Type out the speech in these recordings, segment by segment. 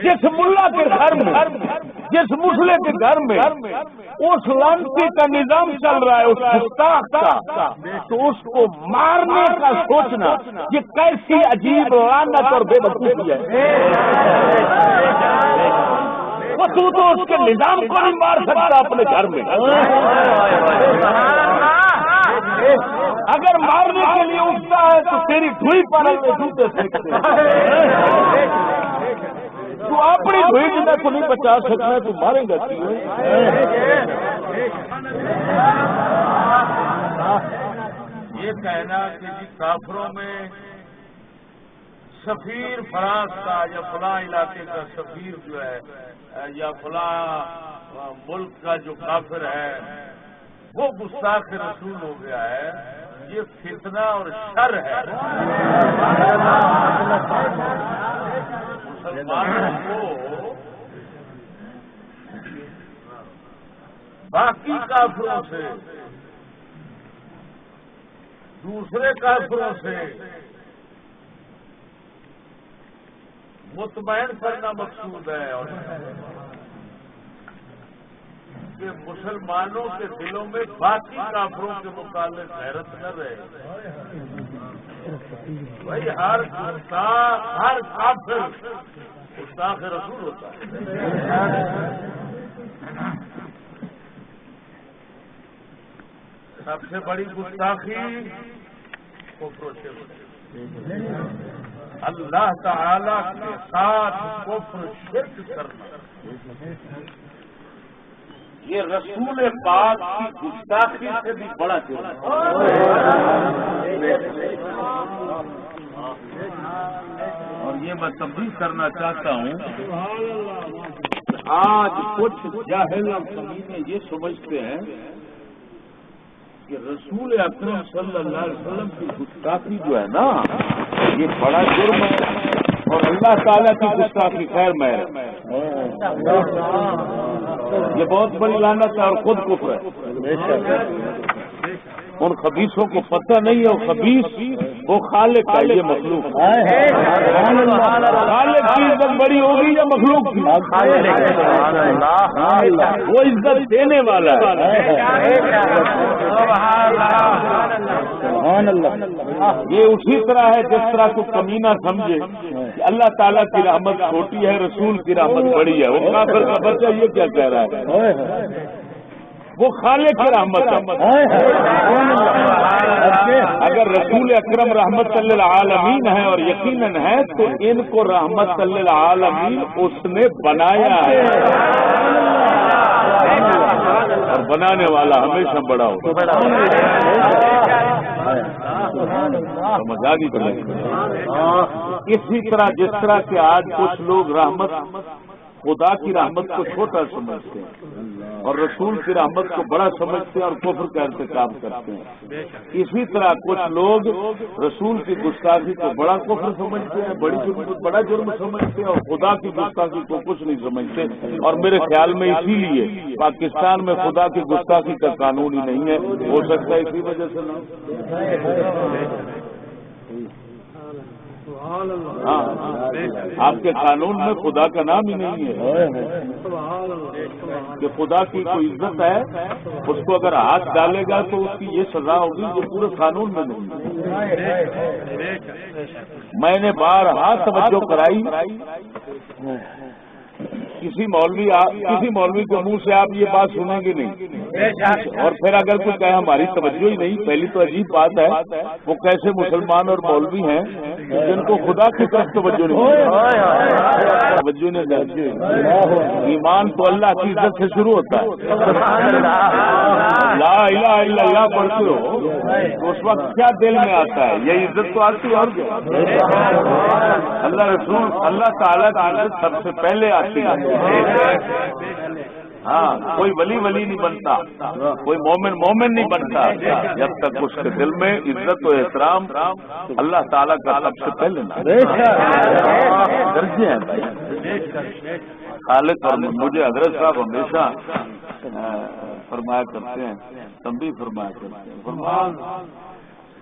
جس ملا کے گھر میں، جس مسلے کے گھر میں اس لانتی کا نظام چل رہا ہے، اس گستاخ کا، تو اس کو مارنے کا سوچنا یہ کیسی عجیب لعنت اور بے وقوفی ہے۔ وہ تو اس کے نظام کو نہیں مار سکتا اپنے گھر میں، اگر مارنے کے لیے اٹھتا ہے تو تیری ڈھوئی پر جوتے پھینکتے ہیں۔ تو اپنی ڈھوئی جنہیں کو نہیں بچا سکتا تو مارے گا کیوں؟ یہ کہنا کہ جی کافروں میں سفیر فرانس کا یا فلاں علاقے کا سفیر جو ہے یا فلاں ملک کا جو کافر ہے وہ گستاخ رسول ہو گیا ہے، یہ فتنہ اور شر ہے۔ مسلمانوں کو باقی کافروں سے، دوسرے کافروں سے مطمئن کرنا مقصود ہے، اور کہ مسلمانوں کے دلوں میں باقی کافروں کے متعلق حیرت نہ رہے۔ بھائی ہر کافر گستاخ رسول ہوتا ہے۔ سب سے بڑی گستاخی کفر و شرک، اللہ تعالی کے ساتھ کفر شرک کرنا، یہ رسول پاک کی گستاخی سے بھی بڑا جرم ہے۔ اور یہ میں تبدیل کرنا چاہتا ہوں، آج کچھ جاہل اور کمینے یہ سمجھتے ہیں کہ رسول اکرم صلی اللہ علیہ وسلم کی گستاخی جو ہے نا یہ بڑا جرم ہے، اور اللہ تعالیٰ کی گستاخی خیر میں یہ بہت بڑی لعنت ہے اور خود کفر ہے۔ ان خبیثوں کو پتہ نہیں ہے، خبیث وہ خالق ہے، یہ مخلوق ہے۔ خالق کی عزت بڑی ہوگی یا مخلوق کی؟ وہ عزت دینے والا ہے۔ یہ اسی طرح ہے جس طرح کو کمینہ سمجھے کہ اللہ تعالیٰ کی رحمت چھوٹی ہے، رسول کی رحمت بڑی ہے۔ وہ کافر کا بچہ یہ کیا کہہ رہا ہے؟ وہ خالق کی رحمت ہے۔ اگر رسول اکرم رحمت للعالمین ہے اور یقیناً ہے تو ان کو رحمت للعالمین اس نے بنایا ہے، اور بنانے والا ہمیشہ بڑا ہوتا سمجھ آ گئی۔ اسی طرح جس طرح کہ آج کچھ لوگ رحمت خدا کی رحمت کو چھوٹا سمجھتے ہیں اور رسول کی رحمت کو بڑا سمجھتے ہیں اور کفر کا ارتکاب کرتے ہیں، اسی طرح کچھ لوگ رسول کی گستاخی کو بڑا کفر سمجھتے ہیں، بڑا جرم سمجھتے ہیں، اور خدا کی گستاخی کو کچھ نہیں سمجھتے۔ اور میرے خیال میں اسی لیے پاکستان میں خدا کی گستاخی کا قانون ہی نہیں ہے، ہو سکتا ہے اسی وجہ سے نہ۔ ہاں، آپ کے قانون میں خدا کا نام ہی نہیں ہے کہ خدا کی کوئی عزت ہے، اس کو اگر ہاتھ ڈالے گا تو اس کی یہ سزا ہوگی جو پورے قانون میں نہیں ہے۔ میں نے بارہا توجہ کرائی، کسی مولوی کے منہ سے آپ یہ بات سنیں گے نہیں، اور پھر اگر کوئی کہے ہماری توجہ ہی نہیں، پہلی تو عجیب بات ہے وہ کیسے مسلمان اور مولوی ہیں جن کو خدا کی طرف توجہ نہیں۔ ایمان تو اللہ کی عزت سے شروع ہوتا ہے۔ لا الہ الا اللہ پڑھتے ہو تو اس وقت کیا دل میں آتا ہے؟ یہ عزت تو آتی ہے، اور کیا؟ اللہ رسول اللہ تعالیٰ کی عزت سب سے پہلے آتی ہے۔ ہاں، کوئی ولی نہیں بنتا، کوئی مومن نہیں بنتا جب تک اس کے دل میں عزت و احترام اللہ تعالیٰ کا سب سے پہلے درجے ہیں بھائی۔ خالق اور مجھے حضرت صاحب ہمیشہ فرمایا کرتے ہیں، تنبیہ فرمایا کرتے ہیں،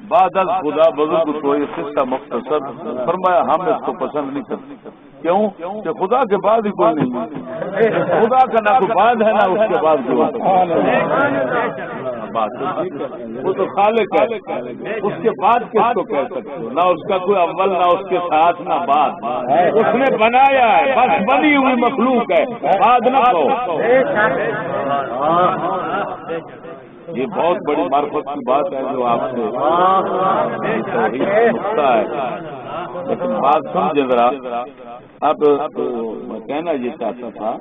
بعد از خدا بزرگ تو یہ قصہ مختصر فرمایا ہم اس کو پسند نہیں کرتے. کیوں کہ خدا کے بعد ہی کوئی نہیں ہے. خدا کا نہ کوئی بعد ہے نہ اس کے بعد کوئی بات. وہ تو خالق ہے, اس کے بعد کس کو کہہ سکتے ہو؟ نہ اس کا کوئی اول نہ اس کے ساتھ نہ بعد. اس نے بنایا ہے, بس بنی ہوئی مخلوق ہے, بعد نہ کہو. یہ بہت بڑی معرفت کی بات ہے جو آپ سے نقطہ ہے, لیکن بات سمجھے ذرا. اب میں کہنا یہ چاہتا تھا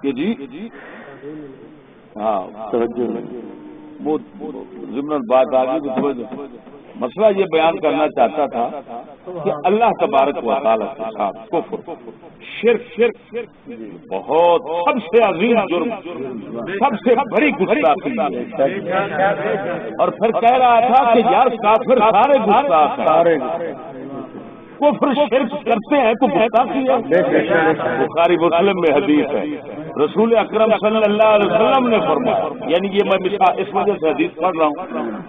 کہ جی ہاں وہ ضمن بات آگے مسئلہ یہ بیان کرنا چاہتا تھا کہ اللہ تبارک و تعالیٰ کے ساتھ کفر, شرک بہت سب سے عظیم جرم, سب سے بڑی گستاخی ہے. اور پھر کہہ رہا تھا کہ یار کافر سارے گستاخ ہیں, کفر شرک کرتے ہیں تو گستاخی ہے. بخاری مسلم میں حدیث ہے, رسول اکرم صلی اللہ علیہ وسلم نے فرمایا, یعنی یہ میں اس وجہ سے حدیث پڑھ رہا ہوں,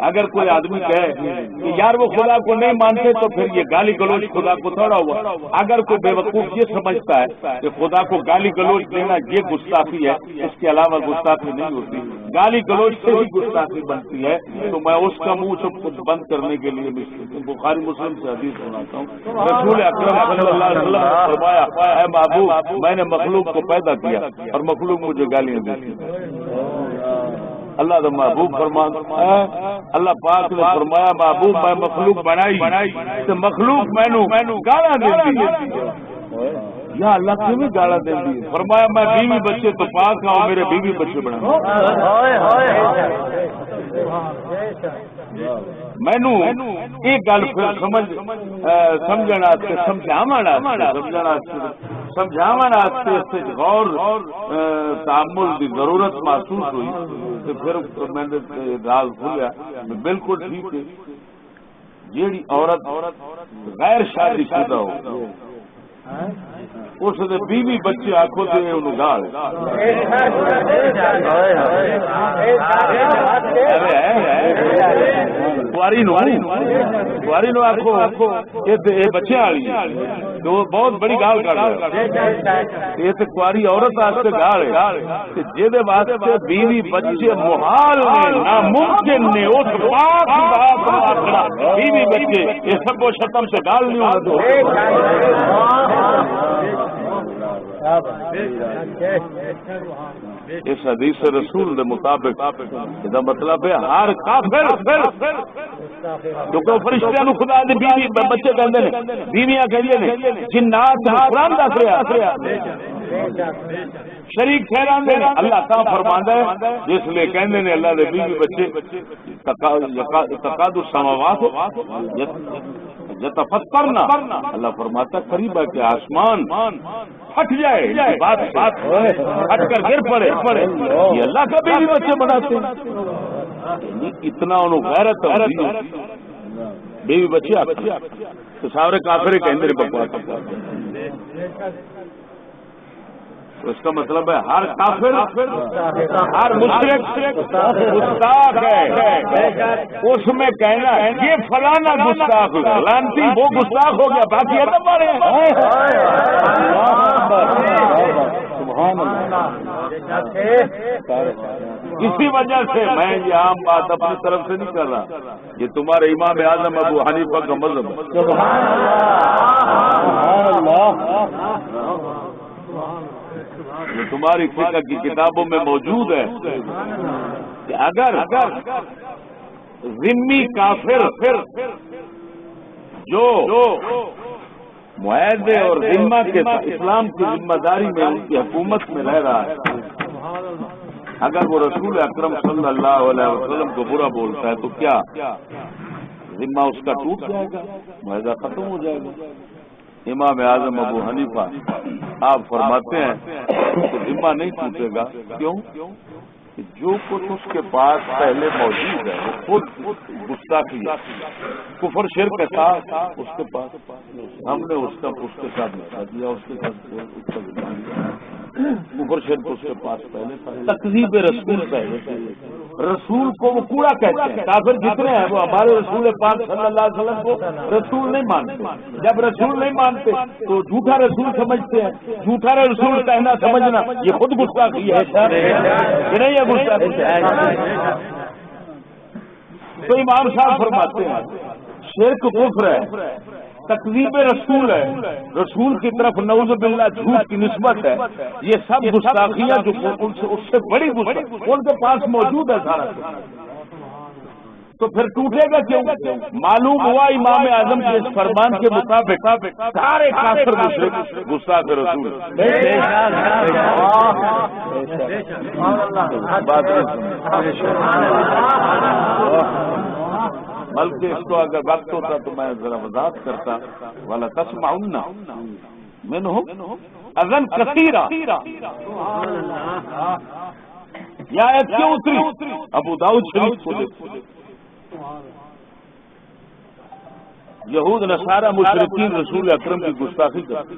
اگر کوئی آدمی کہے کہ یار وہ خدا کو نہیں مانتے تو پھر یہ گالی گلوچ خدا کو تھوڑا ہوا. اگر کوئی بے وقوف یہ سمجھتا ہے کہ خدا کو گالی گلوچ دینا یہ گستاخی ہے, اس کے علاوہ گستاخی نہیں ہوتی, گالی گلوچ سے ہی گستاخی بنتی ہے, تو میں اس کا منہ سب کچھ بند کرنے کے لیے بخاری مسلم سے حدیث سناتا ہوں. رسول اکرم صلی اللہ علیہ وسلم نے فرمایا, اے محبوب میں نے مخلوق کو پیدا کیا اور مخلوق مجھے گالیاں دیتی. اللہ کا محبوب اللہ پاک نے فرمایا محبوب میں مخلوق بنائی تو مخلوق مینو گالا دیتی ہے. یا اللہ کیوں گالا دیتی ہے؟ فرمایا میں بیوی بچے تو پاک ہوں, میرے بیوی بچے بنا مینو ایک گل پھر سمجھانا غور تعامل کی ضرورت محسوس ہوئی تو پھر میں نے راز کھولیا. بالکل ٹھیک ہے, جیڑی عورت غیر شادی شدہ ہو اس نے بیوی بچے آخو تو انہوں گال کاری نو آخو بچے والی تو بہت بڑی گال کر یہ تو کاری عورت واسطے گال ہے جی واسطے بیوی بچے محال نے ناممکن نے اس بیوی بچے یہ سب کو شتم سے گال نہیں ہونا. اس حدیث رسول کے مطابق یہ مطلب ہے ہر کافر کیونکہ فرشتیاں نو خدا دی بیوی بچے کہندے نے, بیویاں کہندے نے, جنات قرآن دس رہا شریک ٹھہراندے نے. اللہ تعالی فرماندا ہے جس لے کہندے نے اللہ دے بیوی بچے تقاد السماوات یتفطرنا, اللہ فرماتا قریب ہے کہ آسمان پھٹ جائے, بات پھٹ کر گر پڑے, یہ اللہ کا بیوی بچے بناتے ہیں. اتنا انہوں غیرت بیوی بچے تو سارے کافر کہیں بکواس. اس کا مطلب ہے ہر کافر ہر مشرک گستاخ ہے. اس میں کہنا ہے یہ فلانا گستاخ لانتی وہ گستاخ ہو گیا, باقی ادب والے اسی وجہ سے میں یہ عام بات اپنی طرف سے نہیں کر رہا, یہ تمہارے امام اعظم ابو حنیفہ کا مذہب ہے. یہ تمہاری فقہ کی کتابوں میں موجود ہے کہ اگر ذمی کافر جو معاہدے اور ذمہ کے اسلام کی ذمہ داری میں ان کی حکومت میں رہ رہا ہے, اگر وہ رسول اکرم صلی اللہ علیہ وسلم کو برا بولتا ہے تو کیا ذمہ اس کا ٹوٹ جائے گا, معاہدہ ختم ہو جائے گا. امام اعظم ابو حنیفہ آپ فرماتے ہیں کہ ذمہ نہیں ٹوٹے گا. کیوں؟ کہ جو کچھ اس کے پاس پہلے موجود ہے وہ خود گستاخی کفر شرک کے ساتھ اس کے پاس, ہم نے اس کے ساتھ ملا دیا, اس کے ساتھ کفر شرک اس کے پاس پہلے تکذیب رسول پہلے رسول کو وہ کوڑا کہتے ہیں. کافر جتنے ہیں وہ ہمارے رسول پاک صلی اللہ علیہ وسلم کو رسول نہیں مانتے. جب رسول نہیں مانتے تو جھوٹا رسول سمجھتے ہیں. جھوٹا رسول کہنا سمجھنا یہ خود گستاخی ہے کہ نہیں ہے گستاخی؟ تو امام صاحب فرماتے ہیں شرک کفر ہے، تکذیب رسول ہے، رسول کی طرف نعوذ باللہ جھوٹ کی نسبت ہے. یہ سب گستاخیاں جو اس سے بڑی گستاخی ان کے پاس موجود ہے سارا. تو پھر ٹوٹے گا کیوں؟ معلوم ہوا امام اعظم کے اس فرمان کے مطابق سارے کافر مشرک گستاخ رسول. بلکہ اس کو اگر وقت ہوتا تو میں ذرا وضاحت کرتا. والا تسمعن منہم اذن کثیرا. یا کیوں اتری؟ ابو داؤد شریف کو دیکھو. یہود نصارہ مشرکین رسول اکرم کی گستاخی کرتے.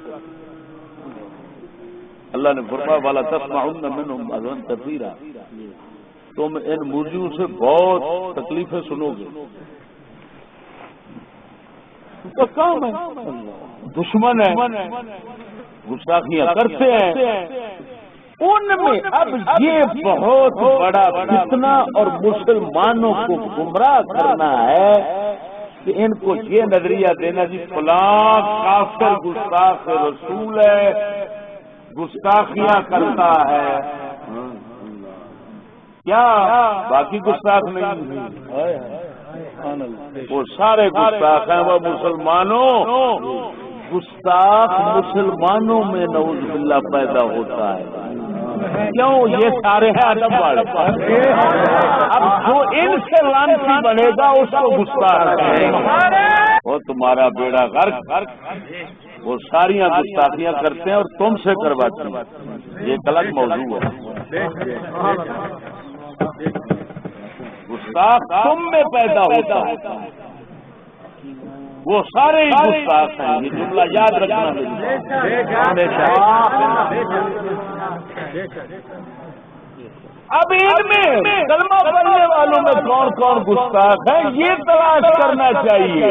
اللہ نے فرمایا والا تسمعن منہم اذن کثیرا. تم ان مرجیوں سے بہت تکلیفیں سنو گے. تو کام ہے دشمن ہے گستاخیاں کرتے ہیں. ان میں اب یہ بہت بڑا فتنہ اور مسلمانوں کو گمراہ کرنا ہے کہ ان کو یہ نظریہ دینا جی فلاں کافر گستاخ رسول ہے، گستاخیاں کرتا ہے. کیا باقی گستاخ نہیں؟ وہ سارے گستاخ ہیں. وہ مسلمانوں گستاخ مسلمانوں میں نعوذ باللہ پیدا ہوتا ہے. کیوں؟ یہ سارے ہیں ادب والے. اب جو ان سے لعنتی بنے گا اس کو گستاخ کہے گا. وہ تمہارا بیڑا غرق. وہ ساریاں گستاخیاں کرتے ہیں اور تم سے کرواتے ہیں. یہ غلط موضوع ہے. گستاخ تم میں پیدا ہوتا ہے. وہ سارے ہی گستاخ ہیں. یہ جملہ یاد رکھنا. اب ان میں کلمہ پڑھنے والوں میں کون کون گستاخ ہیں یہ تلاش کرنا چاہیے.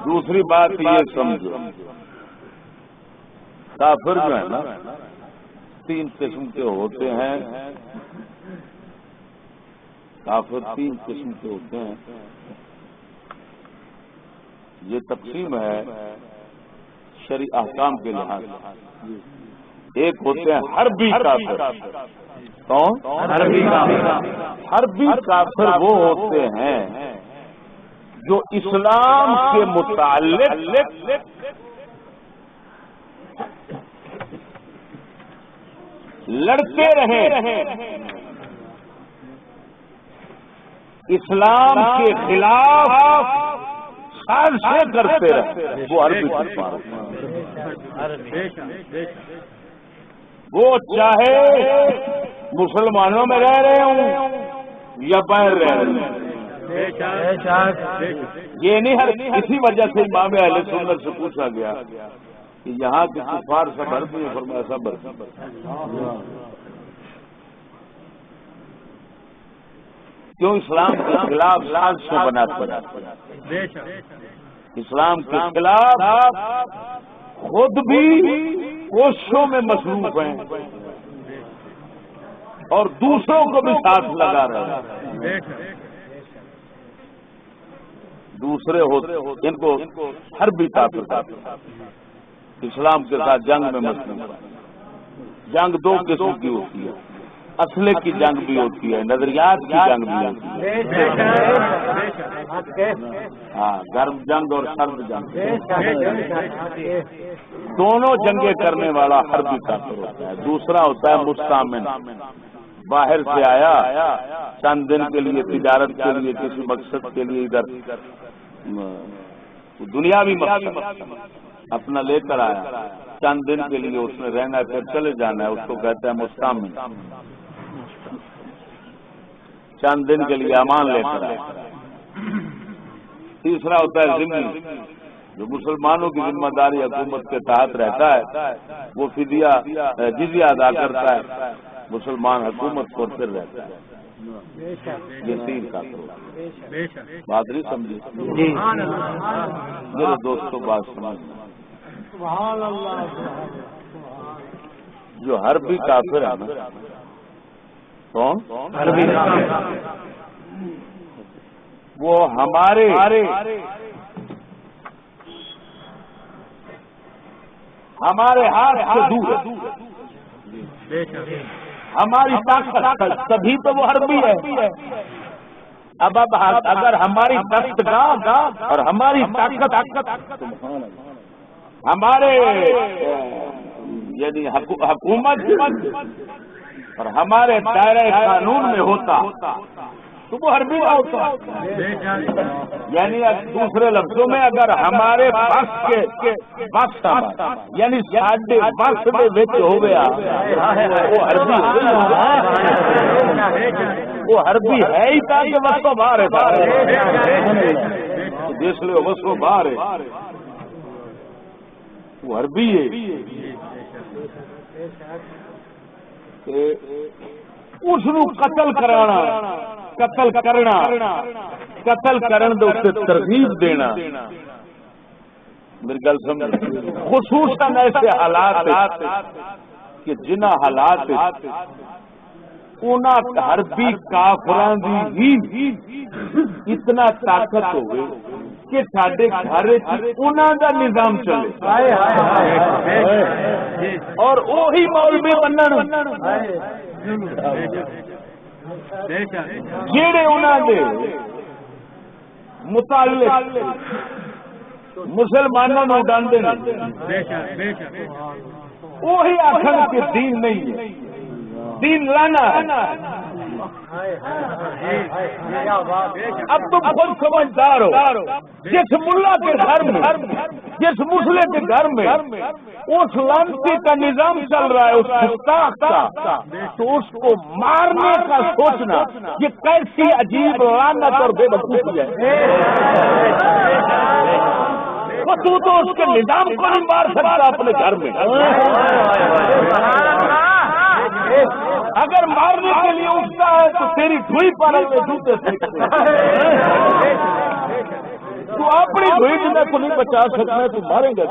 دوسری بات یہ سمجھو کافر جو ہے نا تین قسم کے ہوتے ہیں. کافر تین قسم کے ہوتے ہیں. یہ تقسیم ہے شرعی احکام کے لحاظ سے. ایک ہوتے ہیں حربی کافر. کون؟ حربی کافر. حربی کافر وہ ہوتے ہیں جو اسلام کے متعلق لڑتے رہے، اسلام کے خلاف سازشیں کرتے رہے. وہ عربی کفار. وہ چاہے مسلمانوں میں رہ رہے ہوں یا باہر رہ رہے ہوں. یہ نہیں ہر اسی وجہ سے امام اہل سنت سے پوچھا گیا کہ یہاں کے کفار سب عربی ہیں. فرمایا سب عربی. کیوں؟ اسلام کے خلاف سازشیں بناتے ہیں. اسلام کے خلاف خود بھی کوششوں میں مصروف ہیں اور دوسروں کو بھی ساتھ لگا رہے ہیں. دوسرے ہوتے ان کو حربی کافر. اسلام کے ساتھ جنگ میں مصروف. جنگ دو قسم کی ہوتی ہے. اسلحے کی جنگ بھی ہوتی ہے، نظریات کی جنگ بھی ہوتی ہے. ہاں، گرم جنگ اور سرد جنگ دونوں جنگیں کرنے والا حربی کافر ہوتا ہے. دوسرا ہوتا ہے مستامن. باہر سے آیا چند دن کے لیے تجارت کے لیے کسی مقصد کے لیے ادھر دنیاوی مقصد اپنا لے کر آیا. چند دن کے لیے اس نے رہنا ہے پھر چلے جانا ہے. اس کو کہتے ہیں مستامن. چند دن کے لیے امان لے کر آئے. تیسرا ہوتا ہے ذمہ. جو مسلمانوں کی ذمہ داری حکومت کے تحت رہتا ہے وہ فدیہ جزیہ ادا کرتا ہے، مسلمان حکومت کو پھر رہتا ہے. یہ تین کا بات نہیں سمجھی میرے دوستوں، بات سمجھنا. جو حربی کافر ہے نا، کون وہ ہمارے ہاتھ سے دور ہے، ہماری طاقت، تبھی تو وہ حربی ہے. اب اگر ہماری دستگاہ اور ہماری طاقت ہمارے یعنی حکومت اور ہمارے دائرہ قانون میں ہوتا تو وہ حربی نہ ہوتا. یعنی دوسرے لفظوں میں اگر ہمارے وقت یعنی ساڈے وقت میں وچ ہو گیا وہ حربی ہو گیا. وہ حربی ہے ہی تاکہ وقت باہر ہے، دیکھ لو وقت باہر ہے، وہ حربی ہے. اس نو قتل کرانا، قتل کرن دے اسے ترغیب دینا. میری گل سمجھ، خصوصاً ایسے حالات کہ جنہ حالات انہاں حربی کافراں دی ہی اتنا طاقت ہوئے کہ ساڈے گھر انہاں دا نظام چلے اور وہی مولوی بنن جیڑے انہاں دے متعلق مسلمانوں نو ڈاندے وہی آخر کہ دین نہیں ہے، دین لانا ہے. اب تم خود سمجھدار ہو، جس ملا کے گھر میں، جس مسلے کے گھر میں اس لانتی کا نظام چل رہا ہے، اس گستاخ کا، تو اس کو مارنے کا سوچنا یہ کیسی عجیب لعنت اور بے وقوفی ہے. تو اس کے نظام کو نہیں مار سکتا اپنے گھر میں. اگر مارنے کے لیے اٹھتا ہے تو تیری ڈھوئی پر جوتے پھینکتے. تو اپنی ڈھوئی جنہیں کو نہیں بچا سکنا تو مارے گا.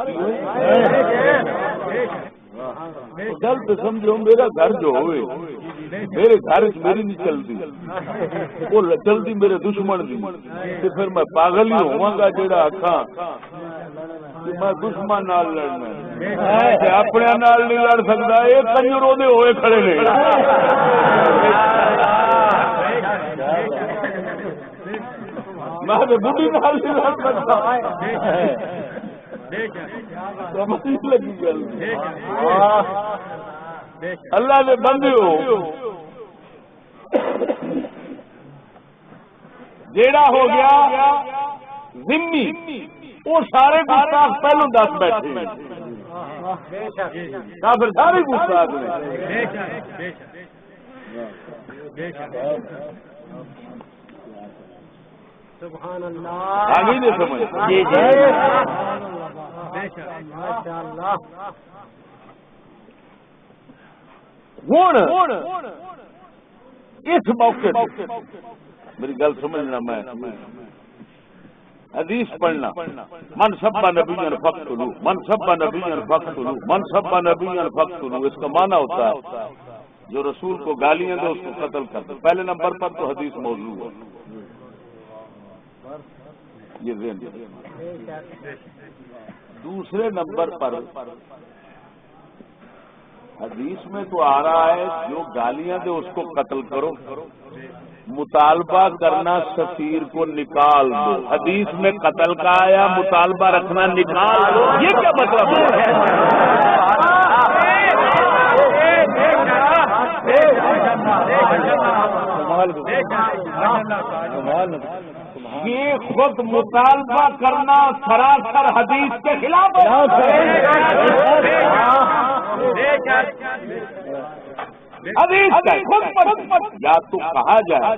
جلد سمجھو میرا گھر جو ہوئے، میرے گھر میری نہیں چلتی، وہ چلتی میرے دشمن دی، تو پھر میں پاگل ہی ہوا گا جیڑا آکھاں میں دشمن نال لڑنا، اپنے نال نہیں لڑ سکتا. یہ کنجروں دے ہوئے کھڑے نے. میں بڑھی نال نہیں لڑ سکتا. لگی گل اللہ دے بندے ہو، جیڑا ہو گیا ذمہ وہ سارے گستاخ پہلو دس بیٹھے، کافر سارے گستاخ نے. سبحان اللہ، آگے نہیں سمجھ. جی ماشاءاللہ. ہوں اس موقع میری گل سمجھنا، میں حدیث پڑھنا، من سب نبی فقتلو، من سب نبی فقتلو، من سب نبی فقتلو. اس کا معنی ہوتا ہے جو رسول کو گالیاں دے اس کو قتل کر دے. پہلے نمبر پر تو حدیث موضوع ہے، یہ ذہن. دوسرے نمبر پر حدیث میں تو آ رہا ہے جو گالیاں دے اس کو قتل کرو، مطالبہ کرنا سفیر کو نکال دو. حدیث میں قتل کا آیا، مطالبہ رکھنا نکال دو. یہ کیا مطلب ہے؟ یہ خود مطالبہ کرنا سراسر حدیث کے خلاف ہے. حدیث کا خود یا تو کہا جائے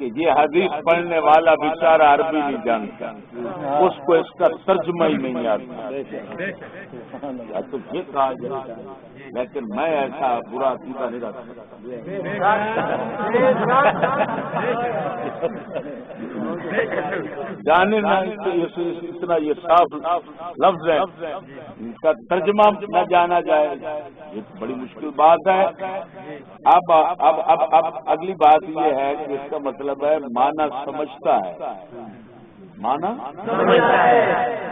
کہ یہ حدیث پڑھنے والا بیچارہ عربی نہیں جانتا، اس کو اس کا ترجمہ ہی نہیں آتا، تو یہ کہا جائے، لیکن میں ایسا برا عقیدہ نہیں رکھتا۔ جانے نہ اتنا یہ صاف لفظ ہے، ان کا ترجمہ نہ جانا جائے، یہ بڑی مشکل بات ہے۔ اب اگلی بات یہ ہے کہ اس کا مطلب ہے معنی سمجھتا ہے، معنی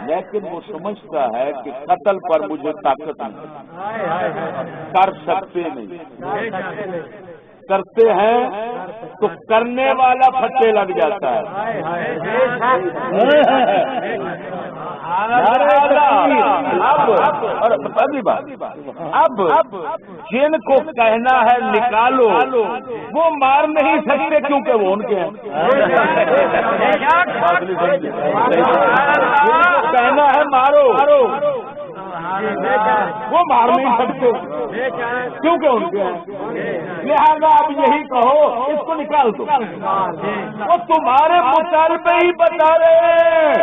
لیکن وہ سمجھتا ہے کہ قتل پر مجھے طاقت نہیں، کر سکتے نہیں، کرتے ہیں تو کرنے والا پھٹے لگ جاتا ہے۔ اور پہلی بات، اب جن کو کہنا ہے نکالو وہ مار نہیں سکتے کیونکہ وہ ان کے ہیں، کہنا ہے مارو وہ مار نہیں سکتے کیونکہ ان کے ہیں، لہذا آپ یہی کہو اس کو نکال دو، وہ تمہارے مطالبے ہی بتا رہے ہیں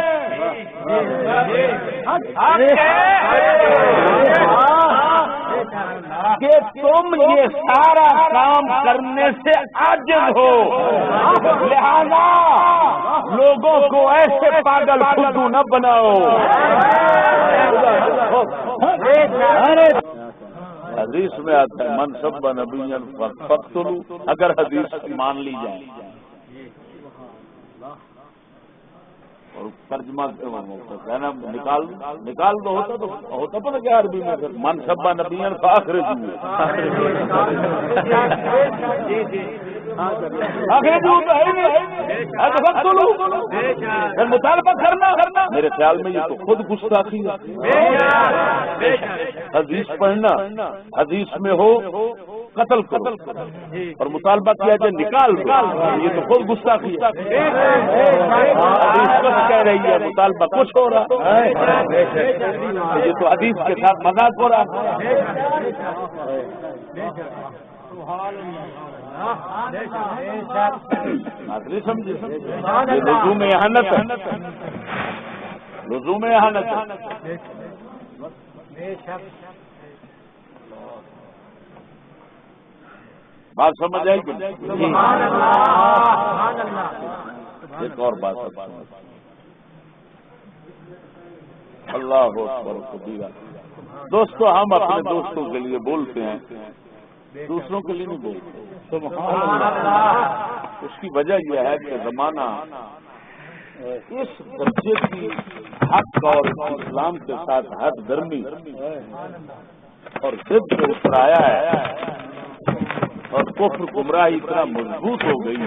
کہ تم یہ سارا کام کرنے سے عاجز ہو، لہذا لوگوں کو ایسے پاگل خودو نہ بناؤ۔ حدیث میں آتا ہے من سب نبی فقتلوا، اگر حدیث مان لی جائے اور ترجمہ کہنا نکال دو ہوتا پتہ کیا عربی میں من سب نبی فاخرجوا، مطالبہ کرنا، میرے خیال میں یہ تو خود گستاخی ہے۔ حدیث پڑھنا، حدیث میں ہو قتل کرو اور مطالبہ کیا جائے نکال دو، یہ تو خود گستاخی ہے۔ حدیث کچھ کہہ رہی ہے، مطالبہ کچھ ہو رہا، یہ تو حدیث کے ساتھ مذاق ہو رہا۔ سمجھے لزوم احانت ہے، لزوم احانت ہے۔ بات سمجھ آئی کہ ایک اور بات اللہ اکبر کبیرہ۔ دوستو ہم اپنے دوستوں کے لیے بولتے ہیں، دوسروں کے لیے نہیں بولتے۔ اس کی وجہ یہ ہے کہ زمانہ اس درجے کی حق اور اسلام کے ساتھ حد درمی اور ضد کے اوپر آیا ہے، اور کفر گمراہی اتنا مضبوط ہو گئی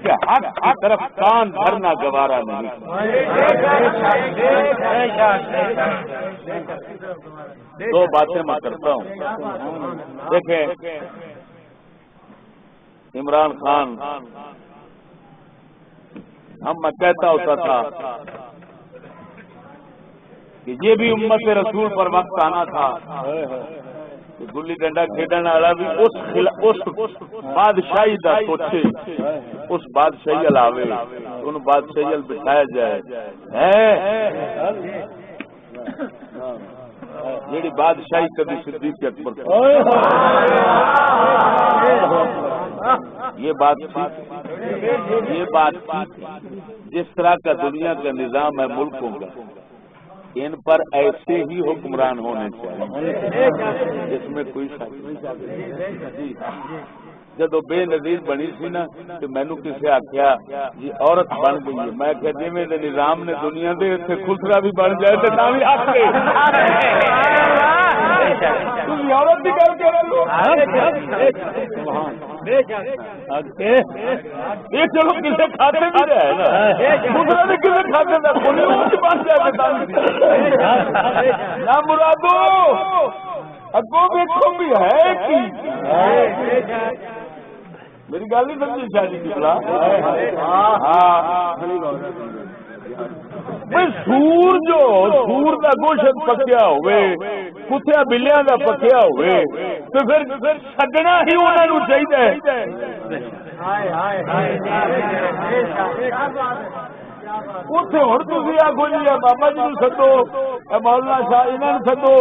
کہ حق کی طرف کان بھرنا گوارا نہیں۔ دو باتیں میں کرتا ہوں۔ دیکھیں عمران خان، میں کہتا ہوتا تھا کہ یہ بھی امت رسول پر وقت آنا تھا کہ گلی ڈنڈا کھیڈن والا بھی اس بادشاہی دا سوچے، اس بادشاہی علاوے ان بادشاہی بٹھایا جائے جیڑی بادشاہی کبھی صدیق اکبر، یہ بات جس طرح کا دنیا کا نظام ہے ملکوں کا، ان پر ایسے ہی حکمران ہونے چاہیے، اس میں کوئی شک نہیں۔ جدو بے نظیر بنی سی نا تو مینو کسی آخیا جی عورت بن گئی ہے، میں کہ جی میں نظام نے دنیا دے اتنے خسرا بھی بن جائے تو نہ بھی حق ہے۔ عورت بھی کر کے یہ چلو کسی کھاتے بھی رہے نا، خسرا بھی کسی کھاتے میں بن جائے نہ مرادو اگوں دیکھو بھی ہے کہ میری گل نہیں سمجھی شادی کی بلا۔ سور جو سور کا گوشت پکیا ہوئے، کتیا بلیاں کا پکیا ہوئے تو پھر سڈنا ہی انہوں چاہیے، اتنے ہوں تھی آخو جی بابا جی سدو مولانا شاہ انہوں نے سدو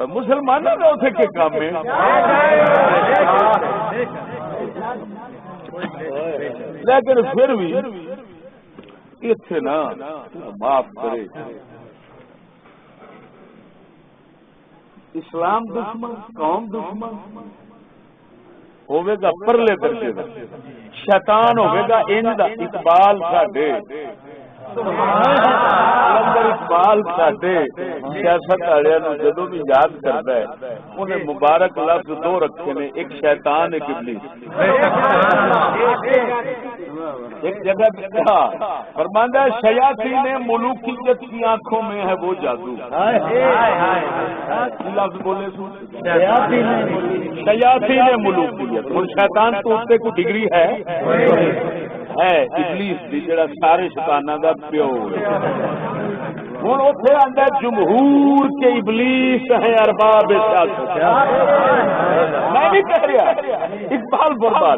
مسلمانوں کا اتنے کے کام ہے لیکن پھر بھی اتنے نا معاف کرے اسلام دشمن قوم دشمن ہوے گا پرلے درجے کا شیطان ہوے گا ان دا اقبال ساڈے اقبال ساڈے سیاست والے جدو بھی یاد کرتا ہے انہیں مبارک لفظ دو رکھے نے ایک شیطان ایک ابلیس ایک جگہ فرماندہ شیاطین ملوکیت کی آنکھوں میں ہے وہ جادو لفظ بولے شیاطین ملوکیت اور شیطان تو اس سے کوئی ڈگری ہے ابلیس دی جڑا سارے شیطاناں دا پیو ہوں اتنے آتا جمہور کے ابلیس ہے ارباب سیاست میں نہیں کہہ رہا اقبال برباد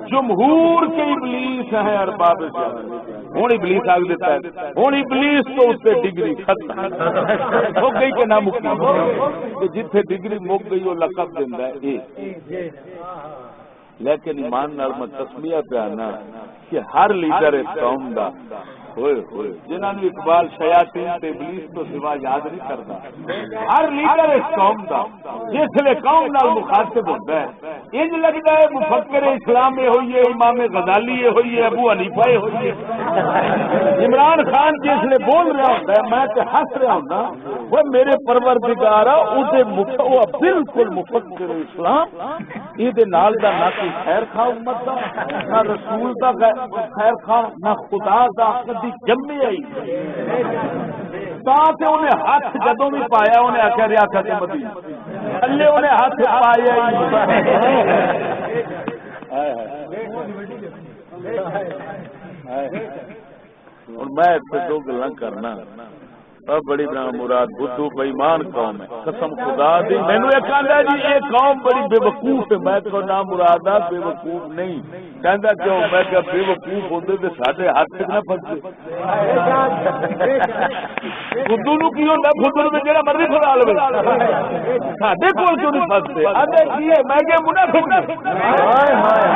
جمہور کے ابلیس ہیں ارباب سیاست ہوں ابلیس آگ دیتا ہے ہوں ابلیس تو اس سے ڈگری ختم ہو گئی کہ نہ مکی جتھے ڈگری مک گئی وہ لقب دینا ہے لیکن ایمان نال میں تسمیہ پہ آنا کہ ہر لیڈر اس قوم دا ہوئے ہوئے جنہوں نے اقبال شیاطین تے ابلیس تو سوا یاد نہیں کرتا ہر لیڈر اس قوم دا جس لئے قوم نال مخاطب ہوتا ہے انج لگتا ہے مفکر اسلام یہ ہوئی ہے امام غزالی یہ ہوئی ہے ابو حنیفہ یہ ہوئی ہے عمران خان جس لئے بول رہا ہوتا ہے میں تو ہنس رہا ہوں نا وہ میرے پروردگارا اسے بالکل مفکر اسلام یہ نال دا نہ کوئی خیر خواہ امت دا نہ رسول دا خیر خواہ نہ خدا دا کدی جمے آئی تاکہ انہیں ہاتھ جدوں بھی پایا انہیں آخیا ریاست مدینہ تھلے انہیں ہاتھ پایا اور میں دو گلاں کرنا بڑی بڑا مراد بدھو بےمان قوم ہے قسم خدا دی مینو ایک آندا جی یہ قوم بڑی بے وقوف ہے میں تو نہ مراد آ بے وقوف نہیں کہندا کیوں میں کہ بے وقوف ہوندے تے ساڈے ہاتھ نہ پھسے بدھو نو کی ہوندا بدھو نو جڑا مرضی پھڑا لے ساڈے کول کیوں نہیں پھسدے آندے کی ہے میں کہ منافق ہائے ہائے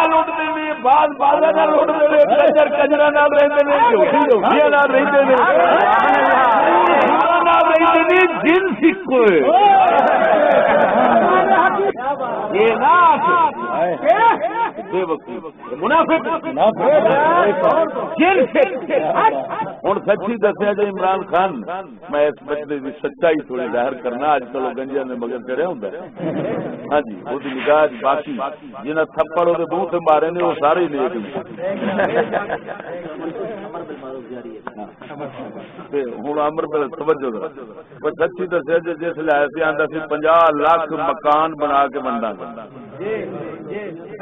لوٹتے نے بعض بازا نہ لوٹتے نے کجر کجرا نہ رہندے نے جھوٹی جھوٹیاں نہ رہندے نے نہ رہندے نے جن سکھ یہ نہ بے وقوف منافق جن سکھ ہن سچی دسیا جے عمران خان میں اس بچے دی سچائی تھوڑی ظاہر کرنا اج کل گنجیا نے مگر کرے ہوندا ہاں جی وہ نگاہ باقی جنہاں تھپڑ وہ منہ سے مارے نے وہ سارے نیک ہوں امر توجہ سچی دسیا جی جس لائے سے آتا سی 50 لاکھ مکان بنا کے بننا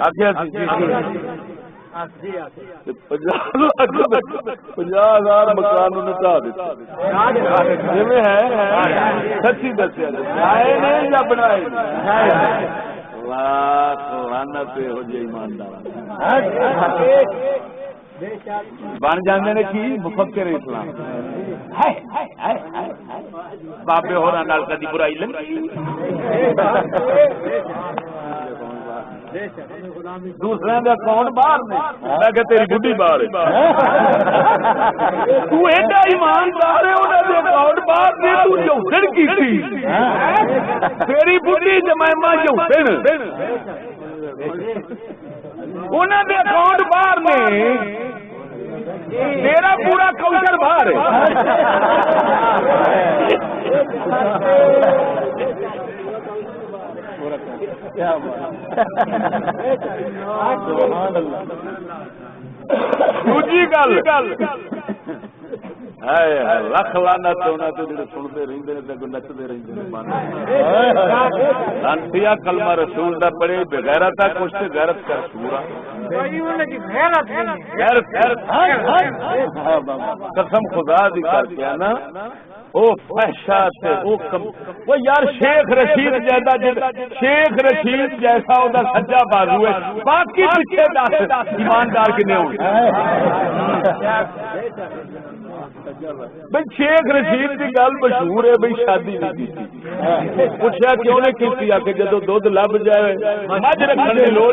آخیا 50,000 مکان انہیں ڈھا دیتا ہے سچی دسیا آئے نے یا بنائے لعنت ہو جائے ایماندار بن جاندے نے کی مفکر اسلام بابے ہوراں نال کدی برائی لگی دوسرے کا اکاؤنٹ باہر نے میں کہ تیری بڈھی باہر تو ایڈا ایماندار ہے انہاں دے اکاؤنٹ باہر نے تو جوڑن کیتی تیری بڈھی جمائمہ جوڑن انہاں دے اکاؤنٹ باہر نے تیرا پورا کاؤنٹر باہر ہے دوسری گل لکھ لانا سنتے رہتے نچتے رہتے لانتیا کلمہ رسول دا پڑے بغیرت ہے کچھ تے غیرت کر سورا قسم خدا دی کر کے نا او فحشا تے وہ یار شیخ رشید جیسا او دا سجا بازو ہے باقی پیچھے دس ایماندار کنے ہون بھائی شیخ رشید کی گل مشہور ہے بھائی شادی نہیں کی پوچھا کیوں نے کی آ کے جدو دودھ لب جائے مجھ رکھنے کی لوڑ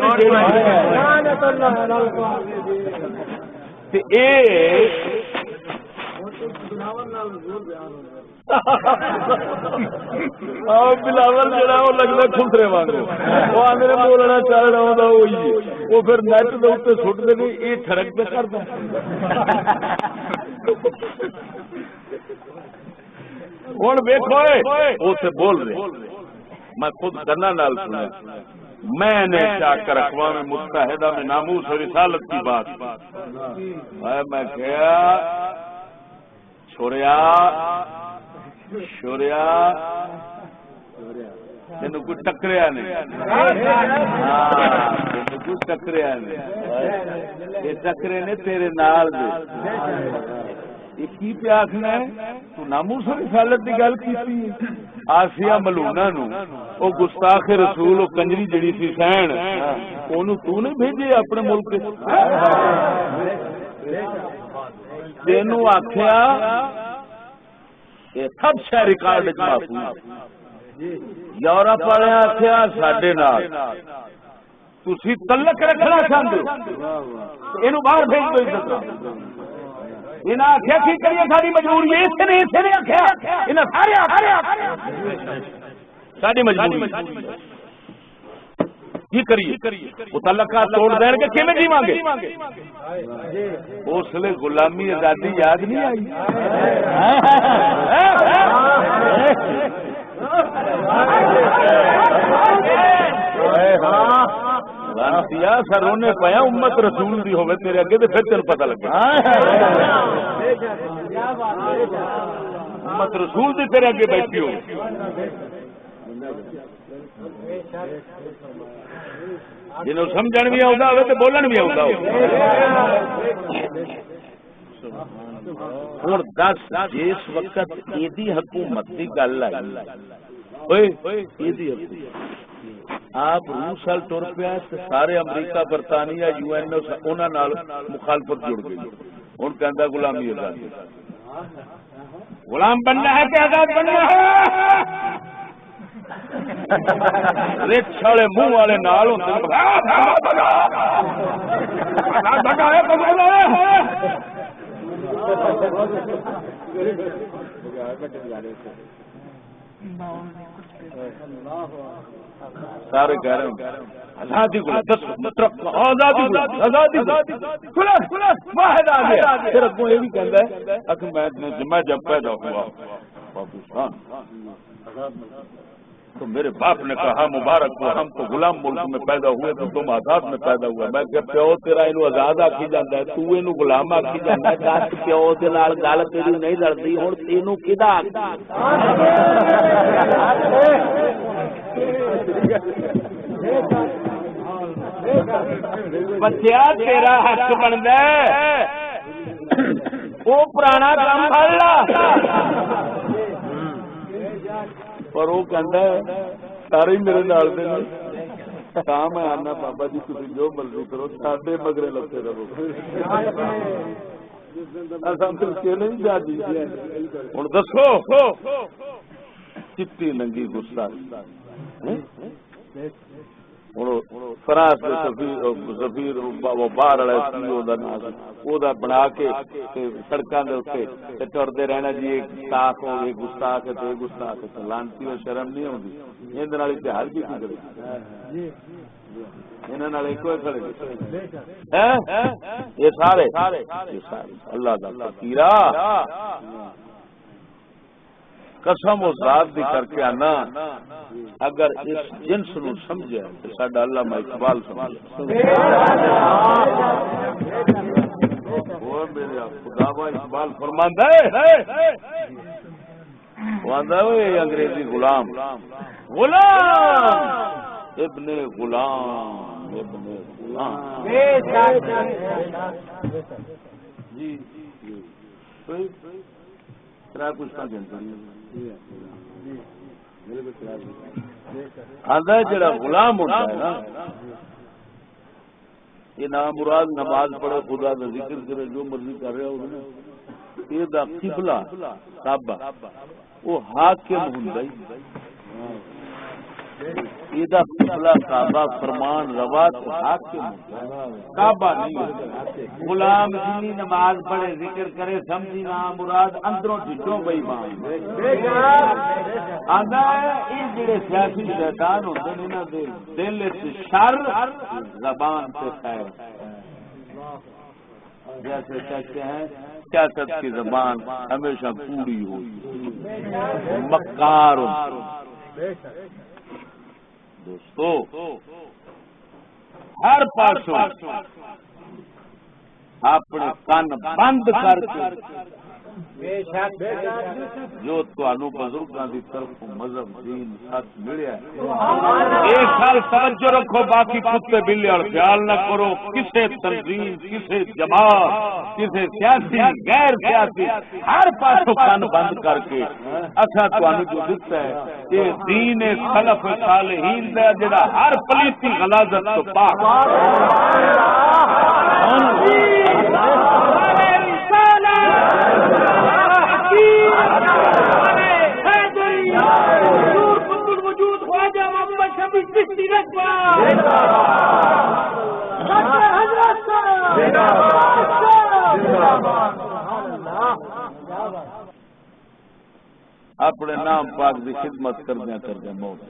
بلاول جڑا وہ لگتا خسرے وانگو وہ آدھے بولنا چل رہا ہوتا وہی وہ پھر نیٹ کے اتنے سٹتے نہیں یہ ٹھڑک پہ کرتا ہوں ویکو اسے بول رہے میں خود کرنا نال سنا میں نے کیا کر اقوام متحدہ میں ناموس اور رسالت کی بات میں کیا شوریا تین کچھ ٹکریا نہیں کچھ ٹکریا نہیں یہ ٹکرے نے تیرے نال کی پہ آخنا تو ناموس اور رسالت کی گل کی آسیہ ملونا نو او گستاخ رسول او کنجری جڑی سی سین اونوں تو نہیں بھیجے اپنے ملک تینوں آخیا یہ سب شہ ریکارڈ محفوظ یورپ والے آخیا ساڈے نال تسی تعلق رکھنا چاہتے ہو یہ باہر بھیج دو انہیں آخیا کی کریے ساری مجبوری آخیا ساری مجبوری کی کریے متعلقہ توڑ دیں گے کیویں جیواں گے اس لیے غلامی آزادی یاد نہیں آئی سر رونے پایا امت رسول دی ہوے تیرے اگے تے پھر تینوں پتہ لگے امت رسول دی تیرے اگے بیٹھی ہو جنہوں سمجھن بھی آؤں ہوئے تو بولن بھی آؤں ہوں دس جس وقت یہ حکومت کی گل آئی آپ روس وال ٹر پیا سارے امریکہ برطانیہ یو این انہوں مخالفت جڑ گئی ہوں کہہ غلامی آزادی غلام بننا ہے کہ آزاد بننا ہے رچ والے منہ والے نال سارے کہہ رہے ہیں آزادی میں جب پیدا ہوا پاکستان تو میرے باپ نے کہا مبارک ہو ہم تو غلام ملک میں پیدا ہوئے تو تم آزاد میں پیدا ہوئے میں کہ پیو تیرا اینو آزاد آکھی جاندا ہے تو اینو غلام آکھی جاندا ہے دس پیو دے نال گل تیری نہیں لڑدی ہن اینو کدا بچیا تیرا حق بندا ہے او پرانا کام پڑھ لا پر وہ کہندا ہے سارے میرے نال دے تا میں آنا بابا جی تسی جو مرضی کرو ساڈے مگرے لگتے رہو اساں تے کہ نہیں جا دی ہن دسو چٹی ننگی گستاخی فرانس سفیر باہر والا بنا کے سڑکوں کے اتنے ٹرتے رہنا جی گستاخ ہو گئے گستاخ ہے گستاخ لانتی اور شرم نہیں ہوگی یہ اشتہار کی کرے یہ سارے اللہ کا فقیرا قسم و ذات دی کر کے آنا اگر اس جنس نو سمجھے تو ساڈا علامہ اقبال سمجھے وہ میرے خدا علامہ اقبال فرماتا ہے انگریزی غلام غلام ابن غلام ابن غلام جی کچھ آدھا جڑا غلام ہوتا ہے نا یہ نام مراد نماز پڑھے خدا کا ذکر کرے جو مرضی کر رہا ہو یہ دا قبلہ کعبہ وہ حاکم ہوندا یہ دا قبلہ کعبہ فرمان روا تو حاکم کعبہ نہیں غلام جنی نماز پڑھے ذکر کرے سمجھی نام مراد اندروں ڈھڈوں بے ایمان آندا ہے یہ جڑے سیاسی شیطان ہوندے نے انہاں دے دل وچ شر زبان سے خیر جیسے کہتے ہیں سیاست کی زبان ہمیشہ کوڑی ہوئی مکار ہوتی دوستو ہر پاسوں اپنے کان بند کر کے جو تانوں بزرگاں دی طرف مذہب دین سچ ملیا ایک سال توجہ رکھو باقی کتے بلے اور خیال نہ کرو کسے تنظیم کسے جماعت کسے سیاسی غیر سیاسی ہر پاسوں کان بند کر کے اساں تانوں جو دتا ہے یہ دین سلف صالحین دا جڑا ہر پلیتی غلاظت تو پاک اپنے نام پاک کی خدمت کردیا موت